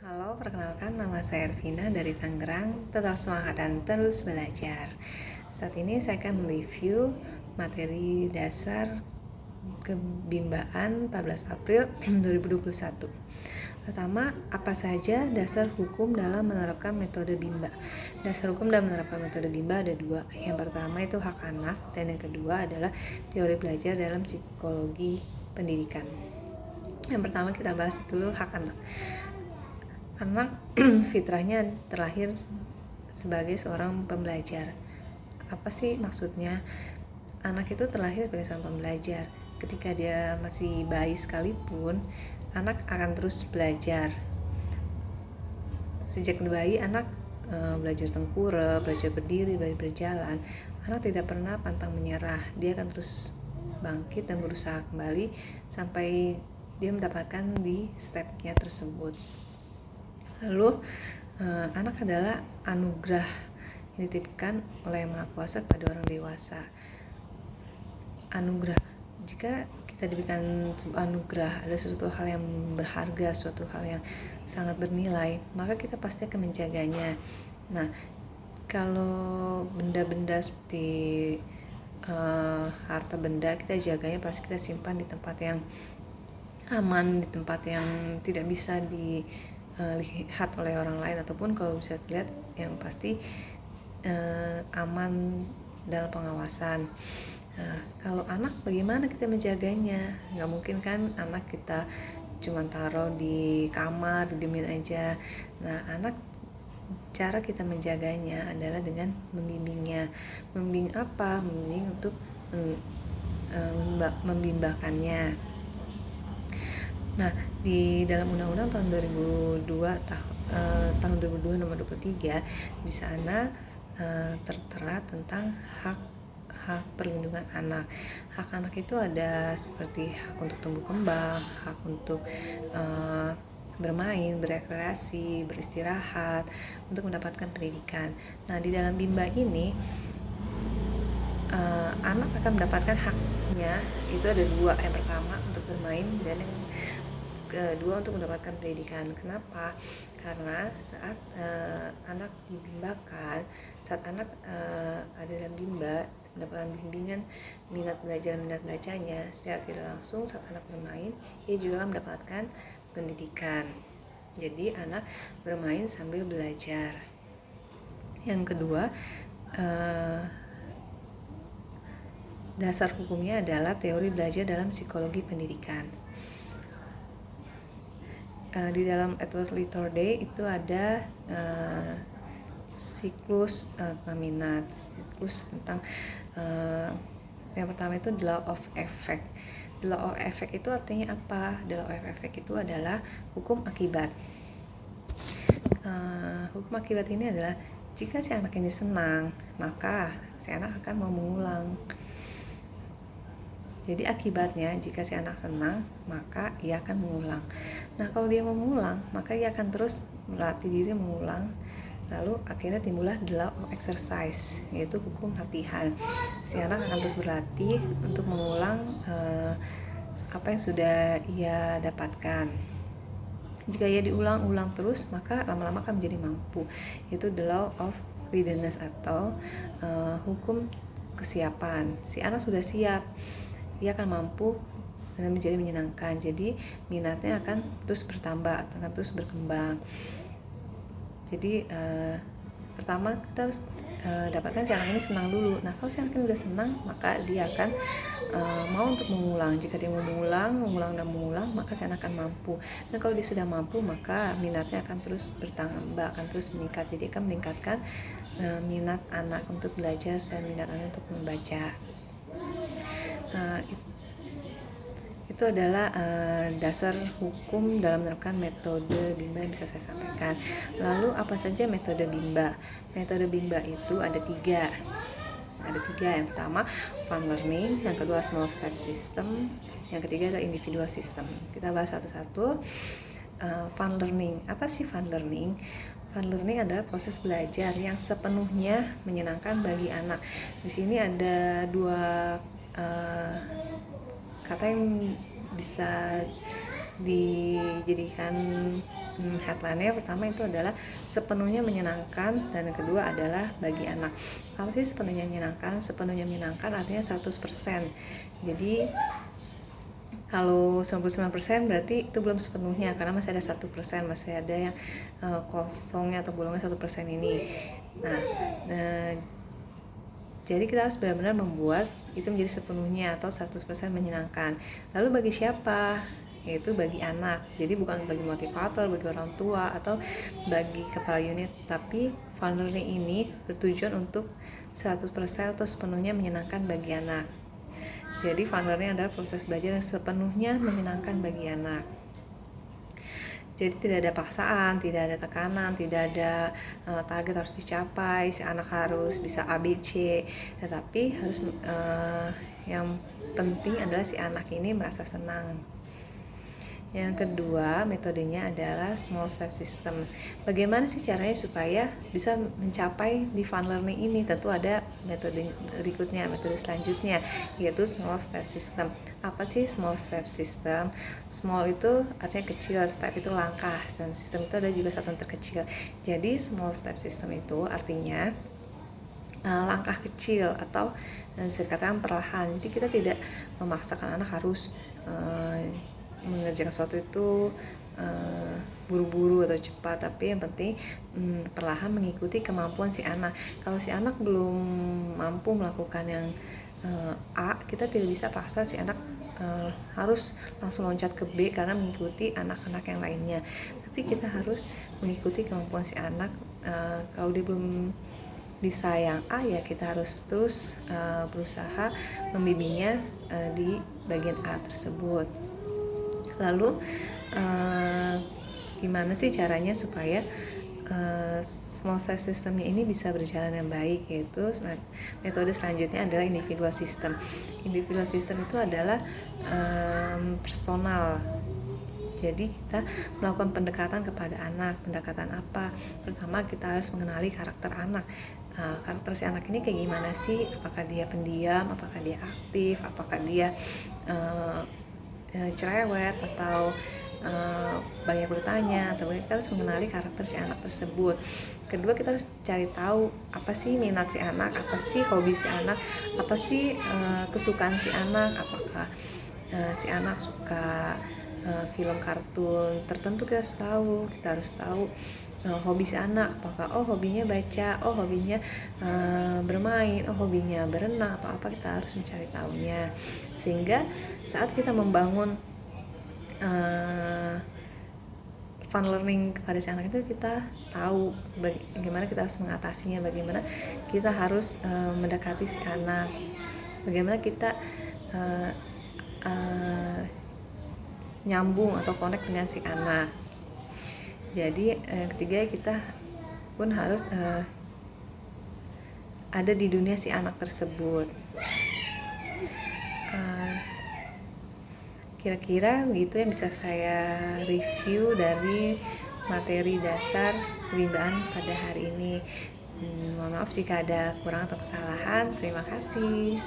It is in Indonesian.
Halo, perkenalkan nama saya Ervina dari Tangerang. Tetap semangat dan terus belajar. Saat ini saya akan mereview materi dasar kebimbaan 14 April 2021. Pertama, apa saja dasar hukum dalam menerapkan metode bimba? Dasar hukum dalam menerapkan metode bimba ada dua. Yang pertama itu hak anak, dan yang kedua adalah teori belajar dalam psikologi pendidikan. Yang pertama kita bahas dulu hak anak. Anak fitrahnya terlahir sebagai seorang pembelajar. Apa sih maksudnya? Anak itu terlahir sebagai seorang pembelajar. Ketika dia masih bayi sekalipun, anak akan terus belajar. Sejak bayi, anak belajar tengkurap, belajar berdiri, belajar berjalan. Anak tidak pernah pantang menyerah. Dia akan terus bangkit dan berusaha kembali sampai dia mendapatkan di stepnya tersebut. Lalu anak adalah anugerah yang dititipkan oleh Yang Maha Kuasa kepada orang dewasa. Anugerah, jika kita diberikan sebuah anugerah, ada suatu hal yang berharga, suatu hal yang sangat bernilai, maka kita pasti akan menjaganya. Nah, kalau benda-benda seperti harta benda, kita jaganya pasti kita simpan di tempat yang aman, di tempat yang tidak bisa dilihat oleh orang lain, ataupun kalau bisa dilihat yang pasti aman dalam pengawasan. Nah, kalau anak bagaimana kita menjaganya? Nggak mungkin kan anak kita cuma taruh di kamar, didiemin aja. Nah, anak, cara kita menjaganya adalah dengan membimbingnya. Membimbing apa? Membimbing untuk membimbakannya. Nah, di dalam Undang-Undang tahun 2002 tahun 2002 nomor 23, di sana tertera tentang hak perlindungan anak. Hak anak itu ada seperti hak untuk tumbuh kembang, hak untuk bermain, berekreasi, beristirahat, untuk mendapatkan pendidikan. Nah, di dalam bimba ini anak akan mendapatkan haknya, itu ada dua. Yang pertama untuk bermain, dan yang kedua untuk mendapatkan pendidikan. Kenapa? Karena saat anak dibimbakan, saat anak ada dalam bimba, mendapatkan bimbingan minat bacanya, secara tidak langsung saat anak bermain, ia juga akan mendapatkan pendidikan. Jadi anak bermain sambil belajar. Yang kedua, dasar hukumnya adalah teori belajar dalam psikologi pendidikan. Di dalam Edward Littore itu ada siklus tentang minat, siklus tentang yang pertama itu the law of effect. The law of effect itu artinya apa? The law of effect itu adalah hukum akibat. Hukum akibat ini adalah jika si anak ini senang, maka si anak akan mau mengulang. Jadi akibatnya, jika si anak senang, maka ia akan mengulang. Nah, kalau dia mau mengulang, maka ia akan terus melatih diri mengulang. Lalu akhirnya timbullah the law of exercise, yaitu hukum latihan. Si anak akan terus berlatih untuk mengulang apa yang sudah ia dapatkan. Jika ia diulang-ulang terus, maka lama-lama akan menjadi mampu. Itu the law of readiness atau hukum kesiapan. Si anak sudah siap, ia akan mampu dan menjadi menyenangkan. Jadi minatnya akan terus bertambah, akan terus berkembang. Jadi pertama kita harus dapatkan si anak ini senang dulu. Nah, kalau si anak ini udah senang, maka dia akan mau untuk mengulang. Jika dia mau mengulang, maka si anak akan mampu. Dan kalau dia sudah mampu, maka minatnya akan terus bertambah, akan terus meningkat. Jadi akan meningkatkan minat anak untuk belajar dan minat anak untuk membaca. Itu adalah dasar hukum dalam menerapkan metode bimba yang bisa saya sampaikan. Lalu apa saja metode bimba? Metode bimba itu ada tiga. Yang pertama fun learning, yang kedua small step system, yang ketiga adalah individual system. Kita bahas satu-satu. Fun learning, apa sih fun learning? Fun learning adalah proses belajar yang sepenuhnya menyenangkan bagi anak. Di sini ada dua kata yang bisa dijadikan headline-nya. Pertama itu adalah sepenuhnya menyenangkan, dan yang kedua adalah bagi anak. Apa sih sepenuhnya menyenangkan? Sepenuhnya menyenangkan artinya 100%. Jadi kalau 99% berarti itu belum sepenuhnya, karena masih ada 1%, masih ada yang kosongnya atau bolongnya 1% ini. Nah, jadi kita harus benar-benar membuat itu menjadi sepenuhnya atau 100% menyenangkan. Lalu bagi siapa? Yaitu bagi anak. Jadi bukan bagi motivator, bagi orang tua, atau bagi kepala unit, tapi fun learning ini bertujuan untuk 100% atau sepenuhnya menyenangkan bagi anak. Jadi fun learning adalah proses belajar yang sepenuhnya menyenangkan bagi anak. Jadi tidak ada paksaan, tidak ada tekanan, tidak ada target harus dicapai, si anak harus bisa ABC, tetapi harus yang penting adalah si anak ini merasa senang. Yang kedua, metodenya adalah small step system. Bagaimana sih caranya supaya bisa mencapai di fun learning ini? Tentu ada metode berikutnya, metode selanjutnya, yaitu small step system. Apa sih small step system? Small itu artinya kecil, step itu langkah, dan system itu ada juga satuan terkecil. Jadi small step system itu artinya langkah kecil atau bisa dikatakan perlahan. Jadi kita tidak memaksakan anak harus mengerjakan sesuatu itu buru-buru atau cepat, tapi yang penting perlahan mengikuti kemampuan si anak. Kalau si anak belum mampu melakukan yang A, kita tidak bisa paksa si anak harus langsung loncat ke B karena mengikuti anak-anak yang lainnya, tapi kita harus mengikuti kemampuan si anak. Kalau dia belum bisa yang A, ya kita harus terus berusaha membimbingnya di bagian A tersebut. Lalu gimana sih caranya supaya small step systemnya ini bisa berjalan yang baik? Yaitu metode selanjutnya adalah individual system. Individual system itu adalah personal. Jadi kita melakukan pendekatan kepada anak. Pendekatan apa? Pertama, kita harus mengenali karakter anak. Karakter si anak ini kayak gimana sih? Apakah dia pendiam? Apakah dia aktif? Apakah dia cerewet atau banyak bertanya? Atau kita harus mengenali karakter si anak tersebut. Kedua, kita harus cari tahu apa sih minat si anak, apa sih hobi si anak, apa sih kesukaan si anak. Apakah si anak suka film kartun tertentu, kita harus tahu hobi si anak. Apakah hobinya baca, hobinya bermain, hobinya berenang atau apa, kita harus mencari tahunya, sehingga saat kita membangun fun learning kepada si anak itu, kita tahu bagaimana kita harus mengatasinya, bagaimana kita harus mendekati si anak, bagaimana kita nyambung atau connect dengan si anak. Jadi ketiga, kita pun harus ada di dunia si anak tersebut. Kira-kira begitu yang bisa saya review dari materi dasar bimbaan pada hari ini. Mohon maaf jika ada kurang atau kesalahan. Terima kasih.